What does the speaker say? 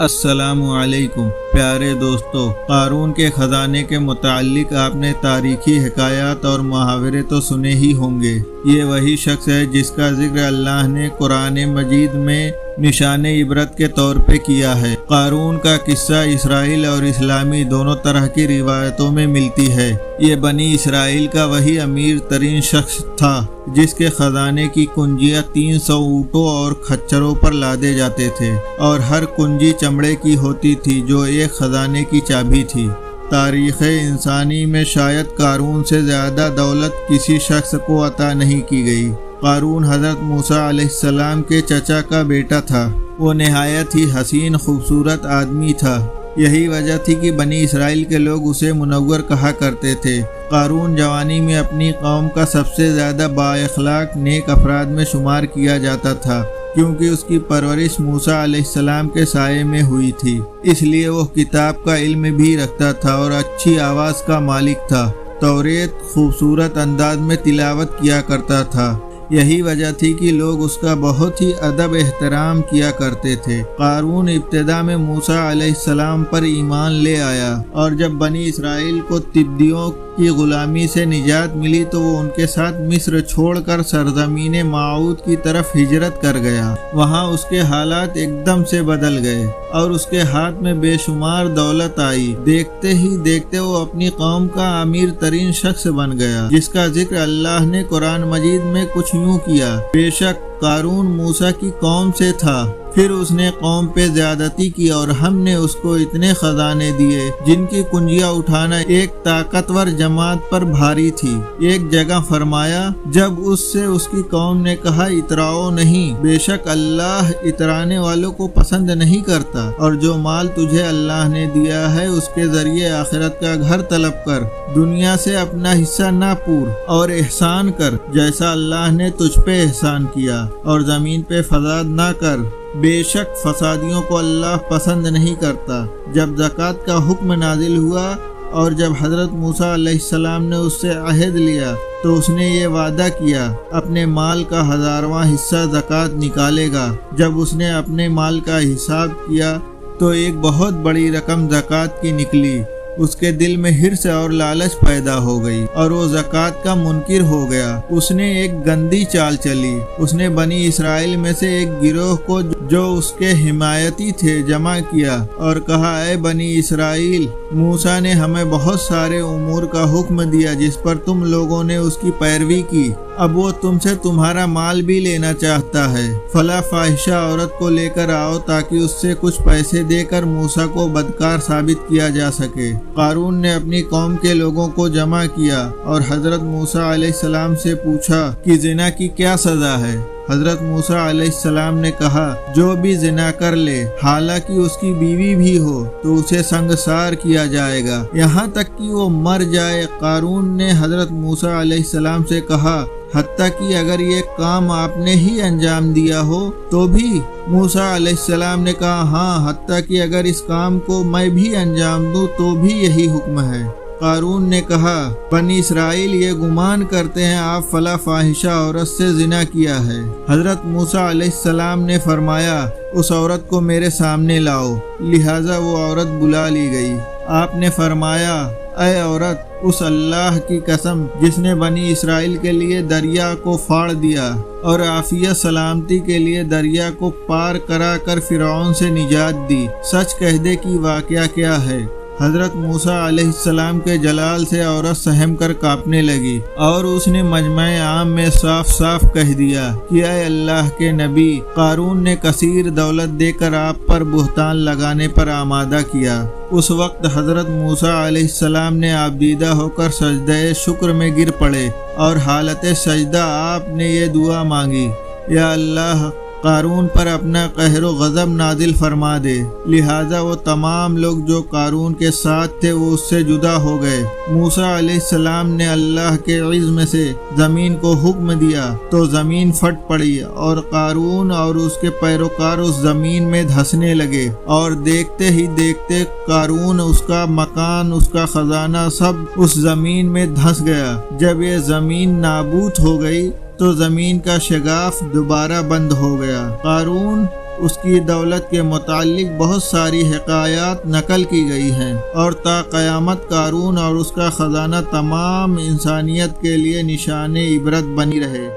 السلام علیکم پیارے دوستو، قارون کے خزانے کے متعلق آپ نے تاریخی حکایات اور محاورے تو سنے ہی ہوں گے۔ یہ وہی شخص ہے جس کا ذکر اللہ نے قرآن مجید میں نشان عبرت کے طور پہ کیا ہے۔ قارون کا قصہ اسرائیل اور اسلامی دونوں طرح کی روایتوں میں ملتی ہے۔ یہ بنی اسرائیل کا وہی امیر ترین شخص تھا جس کے خزانے کی کنجیاں 300 اونٹوں اور کھچروں پر لادے جاتے تھے، اور ہر کنجی چمڑے کی ہوتی تھی جو ایک خزانے کی چابی تھی۔ تاریخ انسانی میں شاید قارون سے زیادہ دولت کسی شخص کو عطا نہیں کی گئی۔ قارون حضرت موسیٰ علیہ السلام کے چچا کا بیٹا تھا۔ وہ نہایت ہی حسین خوبصورت آدمی تھا۔ یہی وجہ تھی کہ بنی اسرائیل کے لوگ اسے منور کہا کرتے تھے۔ قارون جوانی میں اپنی قوم کا سب سے زیادہ با اخلاق نیک افراد میں شمار کیا جاتا تھا، کیونکہ اس کی پرورش موسیٰ علیہ السلام کے سائے میں ہوئی تھی۔ اس لیے وہ کتاب کا علم بھی رکھتا تھا اور اچھی آواز کا مالک تھا۔ توریت خوبصورت انداز میں تلاوت کیا کرتا تھا۔ یہی وجہ تھی کہ لوگ اس کا بہت ہی ادب احترام کیا کرتے تھے۔ قارون ابتدا میں موسیٰ علیہ السلام پر ایمان لے آیا، اور جب بنی اسرائیل کو تبتیوں کی غلامی سے نجات ملی تو وہ ان کے ساتھ مصر چھوڑ کر سرزمین معود کی طرف ہجرت کر گیا۔ وہاں اس کے حالات ایک دم سے بدل گئے اور اس کے ہاتھ میں بے شمار دولت آئی۔ دیکھتے ہی دیکھتے وہ اپنی قوم کا امیر ترین شخص بن گیا، جس کا ذکر اللہ نے قرآن مجید میں کچھ یوں کیا: بے شک قارون موسیٰ کی قوم سے تھا، پھر اس نے قوم پہ زیادتی کی اور ہم نے اس کو اتنے خزانے دیے جن کی کنجیاں اٹھانا ایک طاقتور جماعت پر بھاری تھی۔ ایک جگہ فرمایا، جب اس سے اس کی قوم نے کہا اتراؤ نہیں، بے شک اللہ اترانے والوں کو پسند نہیں کرتا، اور جو مال تجھے اللہ نے دیا ہے اس کے ذریعے آخرت کا گھر طلب کر، دنیا سے اپنا حصہ نہ پور، اور احسان کر جیسا اللہ نے تجھ پہ احسان کیا، اور زمین پہ فساد نہ کر، بے شک فسادیوں کو اللہ پسند نہیں کرتا۔ جب زکوٰۃ کا حکم نازل ہوا اور جب حضرت موسیٰ علیہ السلام نے اس سے عہد لیا تو اس نے یہ وعدہ کیا اپنے مال کا 1000واں حصہ زکوٰۃ نکالے گا۔ جب اس نے اپنے مال کا حساب کیا تو ایک بہت بڑی رقم زکوٰۃ کی نکلی۔ اس کے دل میں حرص اور لالچ پیدا ہو گئی اور وہ زکوٰۃ کا منکر ہو گیا۔ اس نے ایک گندی چال چلی۔ اس نے بنی اسرائیل میں سے ایک گروہ کو جو اس کے حمایتی تھے جمع کیا اور کہا، اے بنی اسرائیل، موسیٰ نے ہمیں بہت سارے امور کا حکم دیا جس پر تم لوگوں نے اس کی پیروی کی۔ اب وہ تم سے تمہارا مال بھی لینا چاہتا ہے۔ فلاں فاحشہ عورت کو لے کر آؤ تاکہ اس سے کچھ پیسے دے کر موسیٰ کو بدکار ثابت کیا جا سکے۔ قارون نے اپنی قوم کے لوگوں کو جمع کیا اور حضرت موسیٰ علیہ السلام سے پوچھا کہ زنا کی کیا سزا ہے۔ حضرت موسیٰ علیہ السلام نے کہا، جو بھی زنا کر لے حالانکہ اس کی بیوی بھی ہو تو اسے سنگسار کیا جائے گا یہاں تک کہ وہ مر جائے۔ قارون نے حضرت موسیٰ علیہ السلام سے کہا، حتیٰ کہ اگر یہ کام آپ نے ہی انجام دیا ہو تو بھی؟ موسیٰ علیہ السلام نے کہا، ہاں، حتیٰ کہ اگر اس کام کو میں بھی انجام دوں تو بھی یہی حکم ہے۔ قارون نے کہا، بنی اسرائیل یہ گمان کرتے ہیں آپ فلاں فاحشہ عورت سے زنا کیا ہے۔ حضرت موسیٰ علیہ السلام نے فرمایا، اس عورت کو میرے سامنے لاؤ۔ لہٰذا وہ عورت بلا لی گئی۔ آپ نے فرمایا، اے عورت، اس اللہ کی قسم جس نے بنی اسرائیل کے لیے دریا کو پھاڑ دیا اور عافیت سلامتی کے لیے دریا کو پار کرا کر فرعون سے نجات دی، سچ کہہ دے کہ واقعہ کیا ہے۔ حضرت موسیٰ علیہ السلام کے جلال سے عورت سہم کر کانپنے لگی اور اس نے مجمع عام میں صاف صاف کہہ دیا کہ اے اللہ کے نبی، قارون نے کثیر دولت دے کر آپ پر بہتان لگانے پر آمادہ کیا۔ اس وقت حضرت موسیٰ علیہ السلام نے آبدیدہ ہو کر سجدہ شکر میں گر پڑے اور حالت سجدہ آپ نے یہ دعا مانگی، یا اللہ، قارون پر اپنا قہر و غضب نازل فرما دے۔ لہٰذا وہ تمام لوگ جو قارون کے ساتھ تھے وہ اس سے جدا ہو گئے۔ موسیٰ علیہ السلام نے اللہ کے عزم سے زمین کو حکم دیا تو زمین پھٹ پڑی اور قارون اور اس کے پیروکار اس زمین میں دھنسنے لگے، اور دیکھتے ہی دیکھتے قارون، اس کا مکان، اس کا خزانہ سب اس زمین میں دھنس گیا۔ جب یہ زمین نابود ہو گئی تو زمین کا شگاف دوبارہ بند ہو گیا۔ قارون اس کی دولت کے متعلق بہت ساری حکایات نقل کی گئی ہیں، اور تا قیامت قارون اور اس کا خزانہ تمام انسانیت کے لیے نشان عبرت بنی رہے۔